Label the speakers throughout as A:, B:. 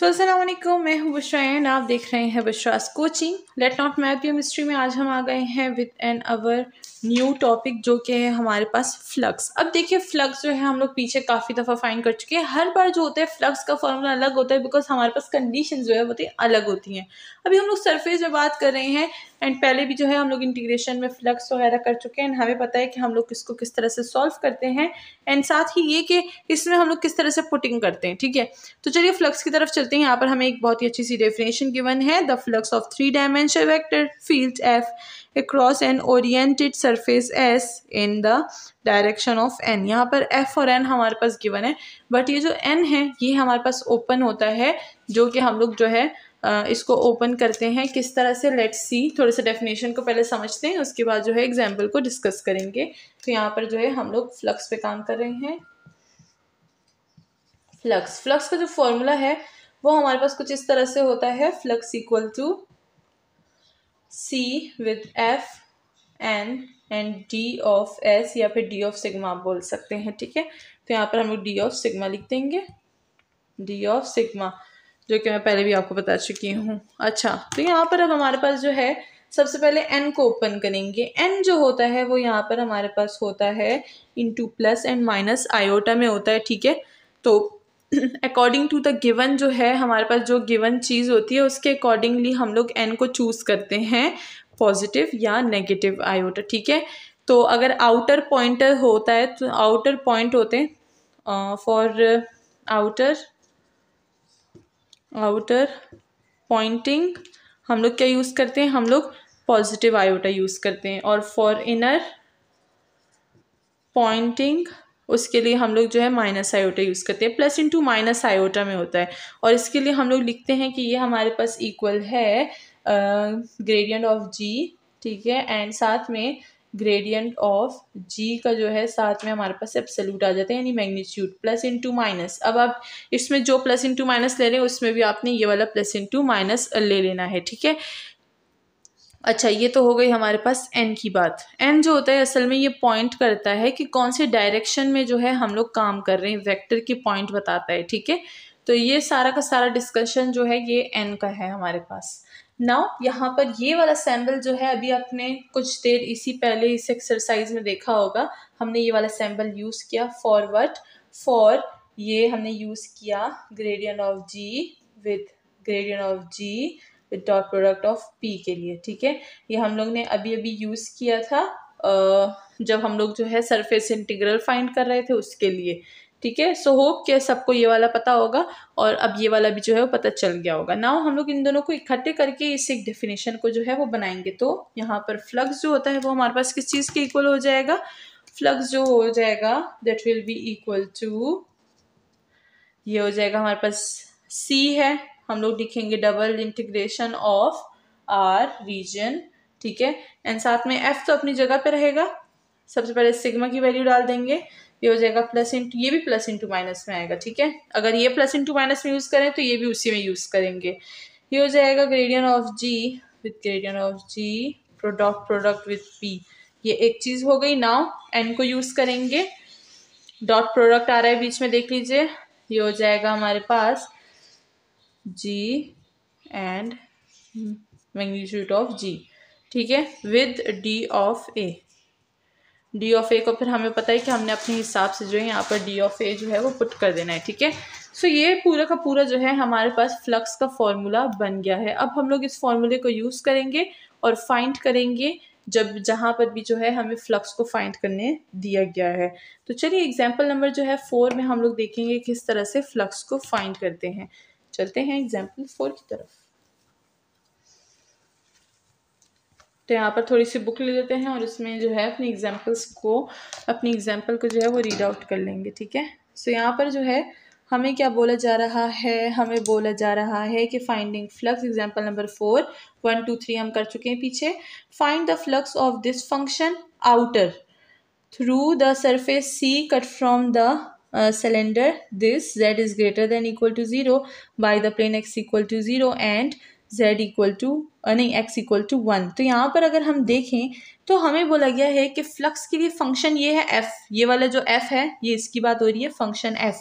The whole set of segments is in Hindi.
A: अस्सलाम वालेकुम, मैं हूँ बुशरा एंड आप देख रहे हैं Bushra's coaching. Let not math your mystery में आज हम आ गए हैं with an our new topic जो कि है हमारे पास फ्लक्स। अब देखिए फ्लक्स जो है हम लोग पीछे काफ़ी दफ़ा फाइंड कर चुके हैं। हर बार जो होता है फ्लक्स का फॉर्मूला अलग होता है बिकॉज हमारे पास कंडीशन जो है वो अलग होती हैं। अभी हम लोग सरफेस में बात कर रहे हैं एंड पहले भी जो है हम लोग इंटीग्रेशन में फ्लक्स वगैरह कर चुके हैं एंड हमें पता है कि हम लोग इसको किस तरह से सॉल्व करते हैं एंड साथ ही ये कि इसमें हम लोग किस तरह से पुटिंग करते हैं। ठीक है, तो चलिए फ्लक्स की तरफ चलते हैं। यहाँ पर हमें एक बहुत ही अच्छी सी डेफिनेशन गिवन है, the flux of 3 dimensional vector field F across an oriented surface S in the direction of n। यहाँ पर f और n हमारे पास गिवन है बट ये जो n है ये हमारे पास ओपन होता है, जो कि हम लोग जो है इसको ओपन करते हैं किस तरह से। लेट्स सी, थोड़े से डेफिनेशन को पहले समझते हैं, उसके बाद जो है एग्जाम्पल को डिस्कस करेंगे। तो यहाँ पर जो है हम लोग फ्लक्स पे काम कर रहे हैं। फ्लक्स का जो फॉर्मूला है वो हमारे पास कुछ इस तरह से होता है, flux equal to C with F N and D of S या फिर D ऑफ सिग्मा आप बोल सकते हैं। ठीक है, तो यहाँ पर हम लोग D ऑफ सिग्मा लिख देंगे, D ऑफ सिग्मा, जो कि मैं पहले भी आपको बता चुकी हूँ। अच्छा, तो यहाँ पर अब हमारे पास जो है सबसे पहले n को ओपन करेंगे। n जो होता है वो यहाँ पर हमारे पास होता है into plus and minus iota में होता है। ठीक है, तो अकॉर्डिंग टू द गिवन जो है हमारे पास जो गिवन चीज़ होती है उसके अकॉर्डिंगली हम लोग n को चूज़ करते हैं, पॉजिटिव या नेगेटिव आयोटा। ठीक है, तो अगर आउटर पॉइंटर होता है तो आउटर पॉइंट होते हैं फॉर आउटर पॉइंटिंग हम लोग क्या यूज़ करते हैं, हम लोग पॉजिटिव आयोटा यूज़ करते हैं, और फॉर इनर पॉइंटिंग उसके लिए हम लोग जो है माइनस आयोटा यूज़ करते हैं। प्लस इंटू माइनस आयोटा में होता है और इसके लिए हम लोग लिखते हैं कि ये हमारे पास इक्वल है ग्रेडियंट ऑफ जी। ठीक है, एंड साथ में ग्रेडियंट ऑफ जी का जो है साथ में हमारे पास एब्सोल्यूट आ जाता है यानी मैग्नीट्यूड, प्लस इंटू माइनस। अब आप इसमें जो प्लस इंटू माइनस ले रहे हैं उसमें भी आपने ये वाला प्लस इंटू माइनस ले लेना है। ठीक है, अच्छा, ये तो हो गई हमारे पास n की बात। n जो होता है असल में ये पॉइंट करता है कि कौन से डायरेक्शन में जो है हम लोग काम कर रहे हैं, वेक्टर की पॉइंट बताता है। ठीक है, तो ये सारा का सारा डिस्कशन जो है ये n का है हमारे पास। नाउ यहाँ पर ये वाला सैम्बल जो है अभी आपने कुछ देर इसी पहले इस एक्सरसाइज में देखा होगा, हमने ये वाला सैम्बल यूज़ किया फॉर व्हाट, फॉर ये हमने यूज़ किया gradient of g with gradient of g with dot product of p के लिए। ठीक है, ये हम लोग ने अभी अभी यूज़ किया था जब हम लोग जो है सरफेस इंटीग्रल फाइंड कर रहे थे उसके लिए। ठीक है, सो होप कि सबको ये वाला पता होगा और अब ये वाला भी जो है वो पता चल गया होगा। नाउ हम लोग इन दोनों को इकट्ठे करके इस एक डेफिनेशन को जो है वो बनाएंगे। तो यहाँ पर फ्लक्स जो होता है वो हमारे पास किस चीज़ के इक्वल हो जाएगा, फ्लक्स जो हो जाएगा that will be equal to, ये हो जाएगा हमारे पास C है, हम लोग लिखेंगे double integration of R region. ठीक है, एंड साथ में F तो अपनी जगह पे रहेगा, सबसे पहले सिग्मा की वैल्यू डाल देंगे, ये हो जाएगा प्लस इंटू, ये भी प्लस इंटू माइनस में आएगा। ठीक है, अगर ये प्लस इंटू माइनस में यूज़ करें तो ये भी उसी में यूज़ करेंगे। ये हो जाएगा gradient of G with gradient of G product with P, ये एक चीज़ हो गई। नाउ N को यूज़ करेंगे, डॉट प्रोडक्ट आ रहा है बीच में, देख लीजिए, ये हो जाएगा हमारे पास G and magnitude of G। ठीक है, with D of A, D of A को फिर हमें पता है कि हमने अपने हिसाब से जो है यहाँ पर D ऑफ A जो है वो पुट कर देना है। ठीक है, सो ये पूरा का पूरा जो है हमारे पास फ्लक्स का फॉर्मूला बन गया है। अब हम लोग इस फॉर्मूले को यूज़ करेंगे और फाइंड करेंगे जब जहाँ पर भी जो है हमें फ्लक्स को फाइंड करने दिया गया है। तो चलिए एग्जाम्पल नंबर जो है 4 में हम लोग देखेंगे किस तरह से फ्लक्स को फाइंड करते हैं। चलते हैं एग्जाम्पल 4 की तरफ। तो यहाँ पर थोड़ी सी बुक ले लेते हैं और इसमें जो है अपनी एग्जाम्पल को जो है वो रीड आउट कर लेंगे। ठीक है, सो यहाँ पर जो है हमें क्या बोला जा रहा है, हमें बोला जा रहा है कि फाइंडिंग फ्लक्स, एग्जाम्पल नंबर 4 1 2 3 हम कर चुके हैं पीछे। Find the flux of this function outer through the surface C cut from the cylinder this z is greater than equal to 0 by the plane x equal to 0 and z equal to नहीं x इक्वल टू 1। तो यहाँ पर अगर हम देखें तो हमें बोला गया है कि फ्लक्स के लिए फंक्शन ये है f, ये वाला जो f है ये इसकी बात हो रही है, फंक्शन f।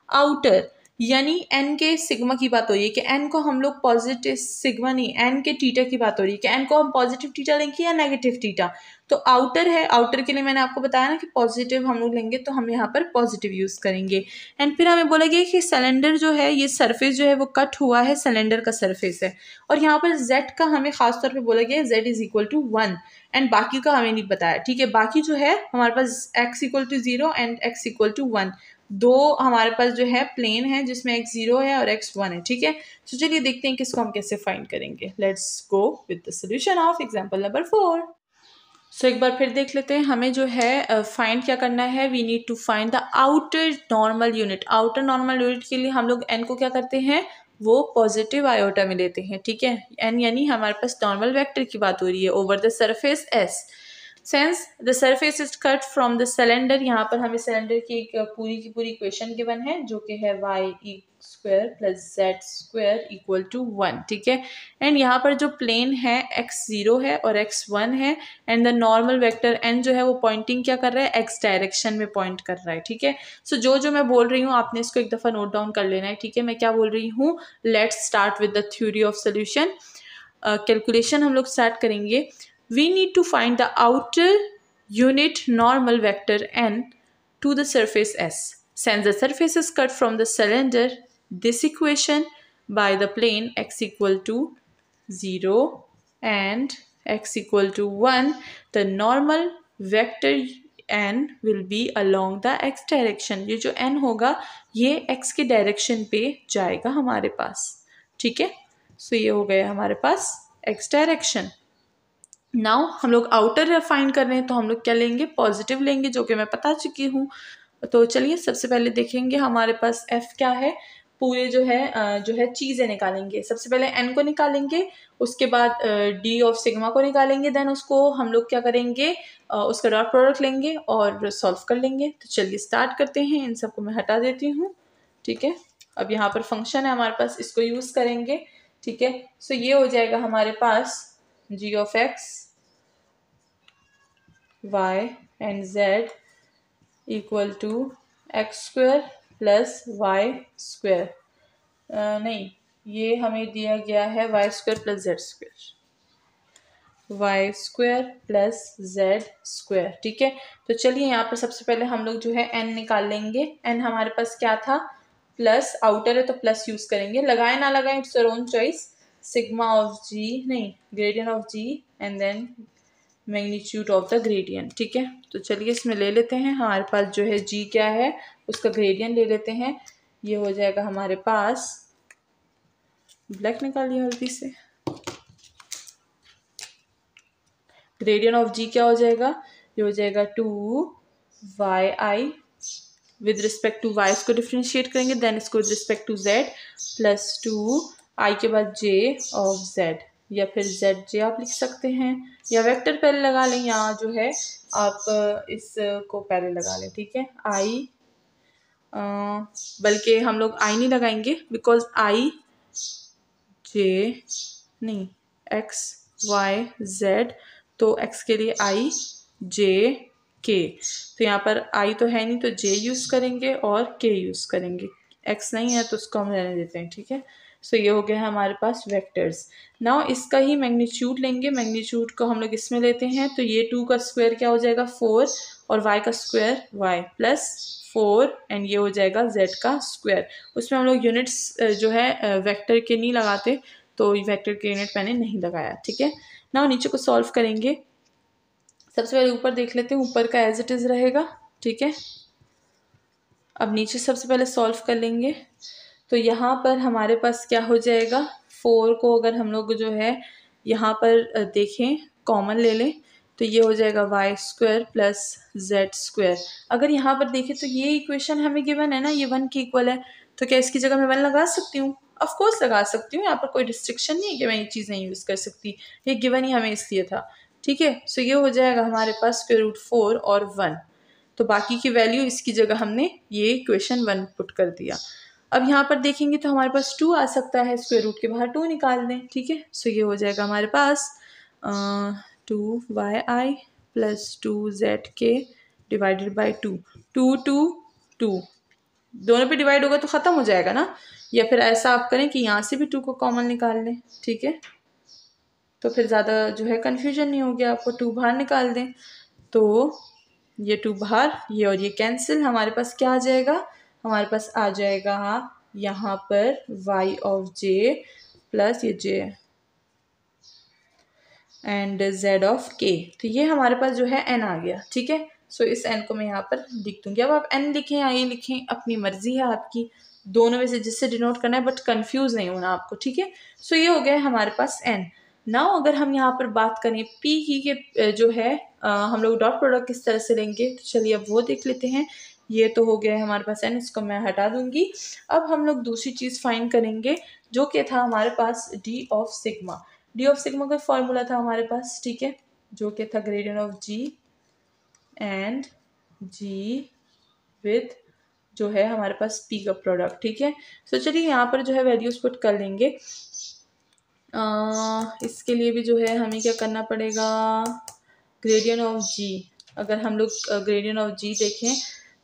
A: आउटर यानी एन के सिग्मा की बात हो रही है कि एन को हम लोग पॉजिटिव, सिग्मा नहीं, एन के टीटा की बात हो रही है कि एन को हम पॉजिटिव टीटा लेंगे या नेगेटिव टीटा। तो आउटर है, आउटर के लिए मैंने आपको बताया ना कि पॉजिटिव हम लोग लेंगे, तो हम यहाँ पर पॉजिटिव यूज़ करेंगे। एंड फिर हमें बोला गया कि सिलेंडर जो है, ये सरफेस जो है वो कट हुआ है, सिलेंडर का सरफेस है, और यहाँ पर जेड का हमें खास तौर पे बोला गया है z is equal to 1, and बाकी का हमें नहीं बताया। ठीक है, बाकी जो है हमारे पास x equal to 0 and x equal to 1, दो हमारे पास जो है प्लेन है जिसमें x 0 है और x 1 है। ठीक है, तो चलिए देखते हैं कि इसको हम कैसे फाइंड करेंगे। Let's go with the solution of example number 4। सो एक बार फिर देख लेते हैं, हमें जो है फाइंड क्या करना है। We need to find the outer normal unit. Outer normal unit के लिए हम लोग n को क्या करते हैं, वो पॉजिटिव आयोटा में लेते हैं। ठीक है, n यानी हमारे पास नॉर्मल वेक्टर की बात हो रही है over the surface S। Sense the surface is cut from the cylinder, यहाँ पर हमें सिलेंडर की एक पूरी की पूरी इक्वेशन गिवन है जो कि है y square plus z square equal to 1। ठीक है, एंड यहाँ पर जो प्लेन है x 0 है और x 1 है, and the normal vector n जो है वो पॉइंटिंग क्या कर रहा है, x डायरेक्शन में पॉइंट कर रहा है। ठीक है, सो जो मैं बोल रही हूँ आपने इसको एक दफ़ा नोट डाउन कर लेना है। ठीक है, मैं क्या बोल रही हूँ, let's start with the theory of solution. Calculation हम लोग स्टार्ट करेंगे। We need to find the outer unit normal vector n to the surface S. Since the surface is cut from the cylinder, this equation by the plane x equal to 0 and x equal to 1, the normal vector n will be along the x direction. ये जो n होगा ये x के डायरेक्शन पे जाएगा हमारे पास। ठीक है, सो ये हो गया हमारे पास x डायरेक्शन। नाउ हम लोग आउटर फाइंड कर रहे हैं, तो हम लोग क्या लेंगे, पॉजिटिव लेंगे, जो कि मैं बता चुकी हूँ। तो चलिए सबसे पहले देखेंगे हमारे पास f क्या है, पूरे जो है चीज़ें निकालेंगे। सबसे पहले n को निकालेंगे, उसके बाद d ऑफ सिग्मा को निकालेंगे, देन उसको हम लोग क्या करेंगे, उसका डॉट प्रोडक्ट लेंगे और सॉल्व कर लेंगे। तो चलिए स्टार्ट करते हैं, इन सबको मैं हटा देती हूँ। ठीक है, अब यहाँ पर फंक्शन है हमारे पास, इसको यूज़ करेंगे। ठीक है, सो ये हो जाएगा हमारे पास g of x y and z equal to x square plus y square, नहीं ये हमें दिया गया है y square plus z square, y square plus z square. ठीक है, तो चलिए यहाँ पर सबसे पहले हम लोग जो है n निकाल लेंगे। n हमारे पास क्या था, प्लस, आउटर है तो प्लस यूज़ करेंगे, लगाए ना लगाए it's your own choice. Sigma of g, नहीं gradient of g and then magnitude of the gradient. ठीक है, तो चलिए इसमें ले लेते हैं, हमारे पास जो है जी क्या है उसका ग्रेडियंट ले लेते हैं। ये हो जाएगा हमारे पास, ब्लैक निकाल लिया गलती से, ग्रेडियंट ऑफ जी क्या हो जाएगा, ये हो जाएगा 2y with respect to y, इसको डिफ्रेंशिएट करेंगे, देन इसको with respect to z plus 2i के बाद j ऑफ z, या फिर zj आप लिख सकते हैं, या वेक्टर पहले लगा लें, यहाँ जो है आप इसको पहले लगा लें। ठीक है, i, बल्कि हम लोग i नहीं लगाएंगे बिकॉज i j नहीं x y z, तो x के लिए i j k, तो यहाँ पर i तो है नहीं तो j यूज़ करेंगे और k यूज़ करेंगे, x नहीं है तो उसको हम रहने देते हैं। ठीक है, सो ये हो गया हमारे पास वेक्टर्स। नाउ इसका ही मैग्नीट्यूड लेंगे, मैग्नीट्यूड को हम लोग इसमें लेते हैं, तो ये 2 का स्क्वायर क्या हो जाएगा 4 और y का स्क्वायर y प्लस 4 एंड ये हो जाएगा z का स्क्वायर। उसमें हम लोग यूनिट्स जो है वेक्टर के नहीं लगाते, तो वेक्टर के यूनिट मैंने नहीं लगाया। ठीक है, नाउ नीचे को सॉल्व करेंगे। सबसे पहले ऊपर देख लेते हैं, ऊपर का एज इट इज़ रहेगा। ठीक है, अब नीचे सबसे पहले सॉल्व कर लेंगे, तो यहाँ पर हमारे पास क्या हो जाएगा, 4 को अगर हम लोग जो है यहाँ पर देखें कॉमन ले लें, तो ये हो जाएगा y square plus z square. अगर यहाँ पर देखें तो ये इक्वेशन हमें गिवन है ना, ये 1 की इक्वल है, तो क्या इसकी जगह मैं 1 लगा सकती हूँ, ऑफ कोर्स लगा सकती हूँ, यहाँ पर कोई रिस्ट्रिक्शन नहीं है कि मैं ये चीज़ नहीं यूज़ कर सकती, ये गिवन ही हमें इसलिए था। ठीक है, सो ये हो जाएगा हमारे पास √4 और 1, तो बाकी की वैल्यू इसकी जगह हमने ये इक्वेशन 1 पुट कर दिया। अब यहाँ पर देखेंगे तो हमारे पास 2 आ सकता है, स्क्वायर रूट के बाहर 2 निकाल दें। ठीक है, सो ये हो जाएगा हमारे पास 2y प्लस 2z के डिवाइडेड बाई 2, 2 2 2 दोनों पे डिवाइड होगा तो ख़त्म हो जाएगा ना। या फिर ऐसा आप करें कि यहाँ से भी 2 को कॉमन निकाल लें, ठीक है, तो फिर ज़्यादा जो है कन्फ्यूजन नहीं हो गया आपको। 2 बाहर निकाल दें तो ये 2 बाहर, ये और ये कैंसिल, हमारे पास क्या आ जाएगा, हमारे पास आ जाएगा यहाँ पर y ऑफ j प्लस ये j and z of k। तो ये हमारे पास जो है n आ गया, ठीक है। सो इस n को मैं यहाँ पर लिख दूँगी। अब आप n लिखें या ये लिखें, अपनी मर्जी है आपकी, दोनों में से जिससे डिनोट करना है, बट कंफ्यूज नहीं होना आपको, ठीक है। सो ये हो गया हमारे पास n। नाउ अगर हम यहाँ पर बात करें p की के जो है हम लोग डॉट प्रोडक्ट किस तरह से लेंगे, तो चलिए अब वो देख लेते हैं। ये तो हो गया है हमारे पास n, इसको मैं हटा दूंगी। अब हम लोग दूसरी चीज़ फाइंड करेंगे जो कि था हमारे पास d of sigma. D of sigma का फॉर्मूला था हमारे पास, ठीक है, जो कि था gradient of g and g with जो है हमारे पास पी का प्रोडक्ट, ठीक है। सो चलिए यहाँ पर जो है वैल्यूज पुट कर लेंगे। इसके लिए भी जो है हमें क्या करना पड़ेगा, ग्रेडियंट ऑफ जी, अगर हम लोग ग्रेडियंट ऑफ जी देखें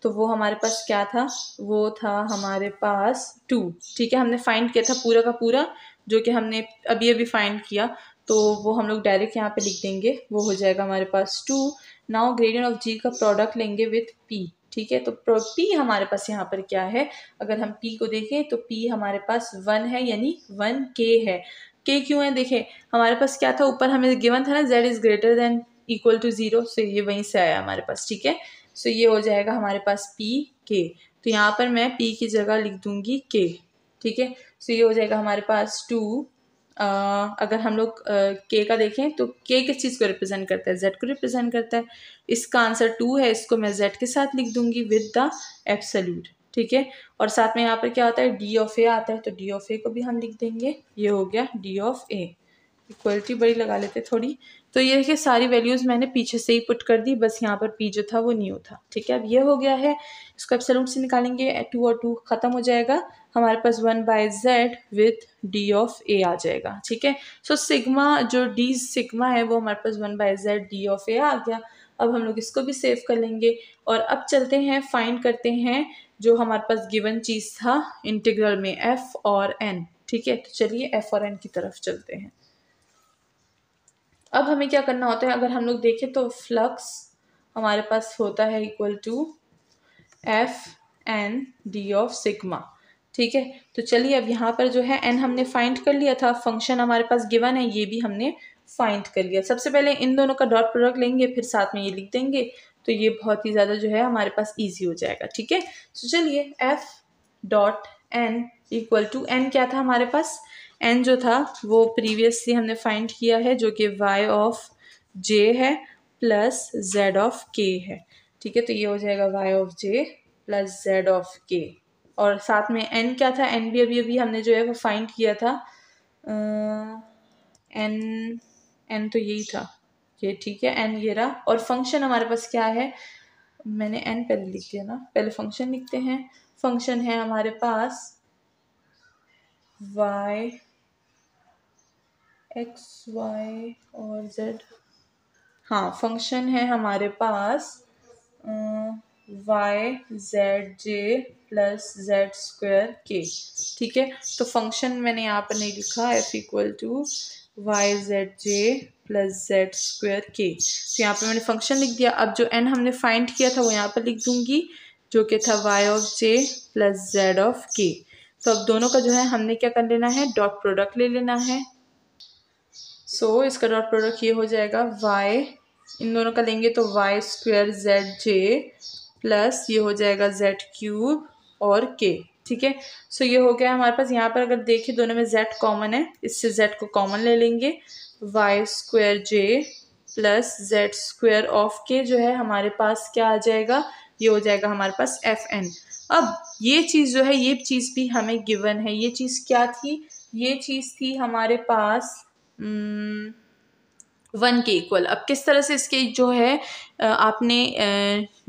A: तो वो हमारे पास क्या था, वो था हमारे पास 2, ठीक है। हमने फाइंड किया था पूरा का पूरा, जो कि हमने अभी अभी फाइंड किया, तो वो हम लोग डायरेक्ट यहाँ पे लिख देंगे, वो हो जाएगा हमारे पास 2। नाउ ग्रेडियंट ऑफ जी का प्रोडक्ट लेंगे विथ पी, ठीक है। तो पी हमारे पास यहाँ पर क्या है, अगर हम पी को देखें तो पी हमारे पास 1 है, यानी 1k है। के क्यों है, देखें हमारे पास क्या था, ऊपर हमें गिवन था ना z is greater than equal to 0, so ये वहीं से आया हमारे पास, ठीक है। सो ये हो जाएगा हमारे पास पी के, तो यहाँ पर मैं पी की जगह लिख दूंगी के, ठीक है। सो ये हो जाएगा हमारे पास 2। अगर हम लोग के का देखें तो के किस चीज़ को रिप्रेजेंट करता है, जेड को रिप्रेजेंट करता है। इसका आंसर 2 है, इसको मैं जेड के साथ लिख दूंगी विद द एब्सोल्यूट, ठीक है। और साथ में यहाँ पर क्या होता है, डी ऑफ ए आता है, तो डी ऑफ ए को भी हम लिख देंगे। ये हो गया डी ऑफ ए। इक्वलिटी बड़ी लगा लेते थोड़ी। तो ये देखिए सारी वैल्यूज़ मैंने पीछे से ही पुट कर दी, बस यहाँ पर पी जो था वो न्यू था, ठीक है। अब ये हो गया है, इसको एब्सोल्यूट से निकालेंगे, 2 और 2 खत्म हो जाएगा, हमारे पास 1/z विथ डी ऑफ ए आ जाएगा, ठीक है। सो सिग्मा जो डी सिग्मा है वो हमारे पास 1/z डी ऑफ ए आ गया। अब हम लोग इसको भी सेव कर लेंगे और अब चलते हैं फाइंड करते हैं जो हमारे पास गिवन चीज़ था इंटीग्रल में f और n, ठीक है। तो चलिए f और n की तरफ चलते हैं। अब हमें क्या करना होता है, अगर हम लोग देखें तो फ्लक्स हमारे पास होता है equal to f n d of sigma, ठीक है। तो चलिए अब यहाँ पर जो है n हमने फाइंड कर लिया था, फंक्शन हमारे पास गिवन है, ये भी हमने फाइंड कर लिया। सबसे पहले इन दोनों का डॉट प्रोडक्ट लेंगे, फिर साथ में ये लिख देंगे, तो ये बहुत ही ज़्यादा जो है हमारे पास ईजी हो जाएगा, ठीक है। तो चलिए f dot n equal to n क्या था हमारे पास, एन जो था वो प्रीवियसली हमने फाइंड किया है, जो कि y ऑफ j है प्लस z ऑफ k है, ठीक है। तो ये हो जाएगा y of j plus z of k, और साथ में n क्या था, n भी अभी अभी हमने जो है वो फाइंड किया था, n तो यही था ये, ठीक है, n ये रहा। और फंक्शन हमारे पास क्या है, मैंने n पहले लिख दिया ना, पहले फंक्शन लिखते हैं। फंक्शन है हमारे पास y x y और z, हाँ फंक्शन है हमारे पास y z j plus z square k, ठीक है। तो फंक्शन मैंने यहाँ पर नहीं लिखा, f equal to y z j plus z square k, तो यहाँ पर मैंने फंक्शन लिख दिया। अब जो n हमने फाइंड किया था वो यहाँ पर लिख दूंगी, जो कि था y of j plus z of k। तो अब दोनों का जो है हमने क्या कर लेना है, डॉट प्रोडक्ट ले लेना है। सो इसका डॉट प्रोडक्ट ये हो जाएगा y, इन दोनों का लेंगे तो y square Z J plus ये हो जाएगा z क्यूब और k, ठीक है। सो ये हो गया हमारे पास। यहाँ पर अगर देखें दोनों में z कॉमन है, इससे z को कॉमन ले लेंगे, y square j plus z square of k जो है हमारे पास क्या आ जाएगा, ये हो जाएगा हमारे पास एफ एन। अब ये चीज़ जो है, ये चीज़ भी हमें गिवन है, ये चीज़ क्या थी, ये चीज़ थी हमारे पास 1 के इक्वल। अब किस तरह से इसके जो है आपने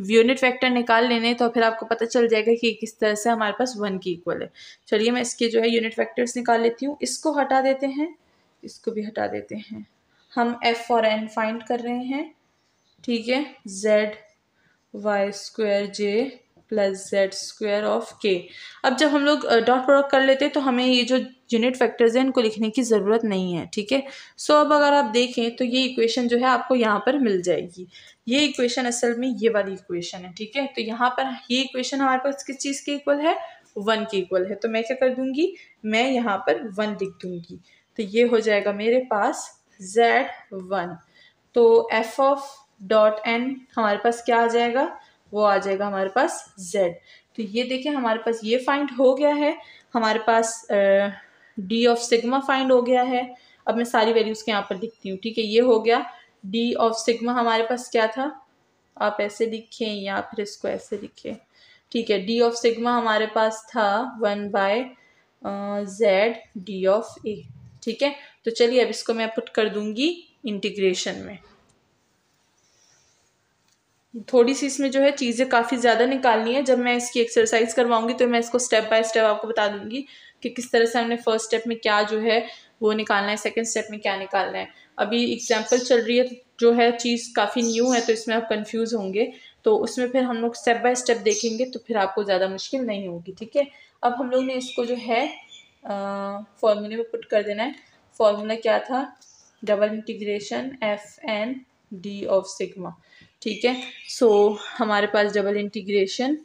A: यूनिट वेक्टर निकाल लेने, तो फिर आपको पता चल जाएगा कि किस तरह से हमारे पास 1 के इक्वल है। चलिए मैं इसके जो है यूनिट वेक्टर्स निकाल लेती हूँ, इसको हटा देते हैं, इसको भी हटा देते हैं। हम f और n फाइंड कर रहे हैं, ठीक है। z y square j plus z square of के। अब जब हम लोग डॉट प्रोडक्ट कर लेते हैं तो हमें ये जो यूनिट फैक्टर्स हैं इनको लिखने की ज़रूरत नहीं है, ठीक है। सो अब अगर आप देखें तो ये इक्वेशन जो है आपको यहाँ पर मिल जाएगी। ये इक्वेशन असल में ये वाली इक्वेशन है, ठीक है। तो यहाँ पर ये इक्वेशन हमारे पास किस चीज़ के इक्वल है, 1 के इक्वल है। तो मैं क्या कर दूंगी, मैं यहाँ पर 1 लिख दूंगी। तो ये हो जाएगा मेरे पास Z1। तो f ऑफ डॉट n हमारे पास क्या आ जाएगा, वो आ जाएगा हमारे पास z। तो ये देखें हमारे पास ये फाइंड हो गया है, हमारे पास d ऑफ सिग्मा फाइंड हो गया है। अब मैं सारी वैल्यूज़ के यहाँ पर लिखती हूँ, ठीक है। ये हो गया d ऑफ सिग्मा हमारे पास क्या था, आप ऐसे लिखें या फिर इसको ऐसे लिखें, ठीक है। d ऑफ सिग्मा हमारे पास था 1/z d ऑफ a, ठीक है। तो चलिए अब इसको मैं पुट कर दूंगी इंटीग्रेशन में। थोड़ी सी इसमें जो है चीज़ें काफ़ी ज़्यादा निकालनी है। जब मैं इसकी एक्सरसाइज करवाऊंगी तो मैं इसको स्टेप बाय स्टेप आपको बता दूंगी कि किस तरह से हमने फर्स्ट स्टेप में क्या जो है वो निकालना है, सेकंड स्टेप में क्या निकालना है। अभी एग्जांपल चल रही है जो है चीज़ काफ़ी न्यू है, तो इसमें आप कंफ्यूज होंगे। तो उसमें फिर हम लोग स्टेप बाय स्टेप देखेंगे तो फिर आपको ज़्यादा मुश्किल नहीं होगी, ठीक है। अब हम लोग ने इसको जो है फॉर्मूले में पुट कर देना है। फॉर्मूला क्या था, double integration FN d of sigma, ठीक है। सो हमारे पास डबल इंटीग्रेशन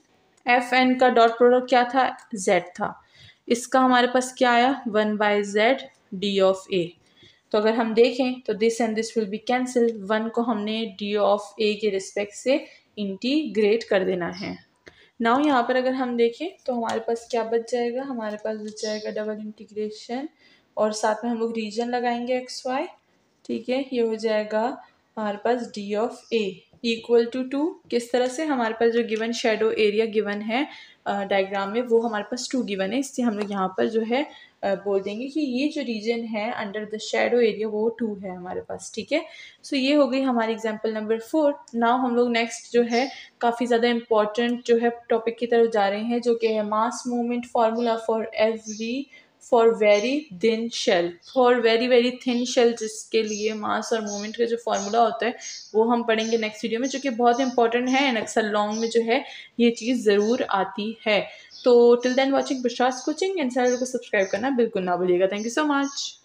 A: FN का डॉट प्रोडक्ट क्या था, Z था। इसका हमारे पास क्या आया, 1/z d ऑफ a। तो अगर हम देखें तो this and this will be cancel. 1 को हमने d ऑफ a के रिस्पेक्ट से इंटीग्रेट कर देना है। नाउ यहाँ पर अगर हम देखें तो हमारे पास क्या बच जाएगा, हमारे पास बच जाएगा डबल इंटीग्रेशन और साथ में हम लोग रीजन लगाएंगे XY, ठीक है। ये हो जाएगा हमारे पास d of a equal to 2। किस तरह से, हमारे पास जो गिवन शेडो एरिया गिवन है डायग्राम में वो हमारे पास 2 गिवन है, इससे हम लोग यहाँ पर जो है बोल देंगे कि ये जो रीजन है अंडर द शेडो एरिया वो 2 है हमारे पास, ठीक है। सो ये हो गई हमारी एग्जांपल नंबर 4। नाउ हम लोग नेक्स्ट जो है काफ़ी ज़्यादा इंपॉर्टेंट जो है टॉपिक की तरफ जा रहे हैं, जो कि है mass movement formula for very thin shell. For very very thin shell, जिसके लिए मास और मूवमेंट का जो फार्मूला होता है वो हम पढ़ेंगे नेक्स्ट वीडियो में, जो कि बहुत इंपॉर्टेंट है एंड अक्सर लॉन्ग में जो है ये चीज़ ज़रूर आती है। तो till then watching Bushra's coaching and channel को सब्सक्राइब करना बिल्कुल ना भूलिएगा। Thank you so much.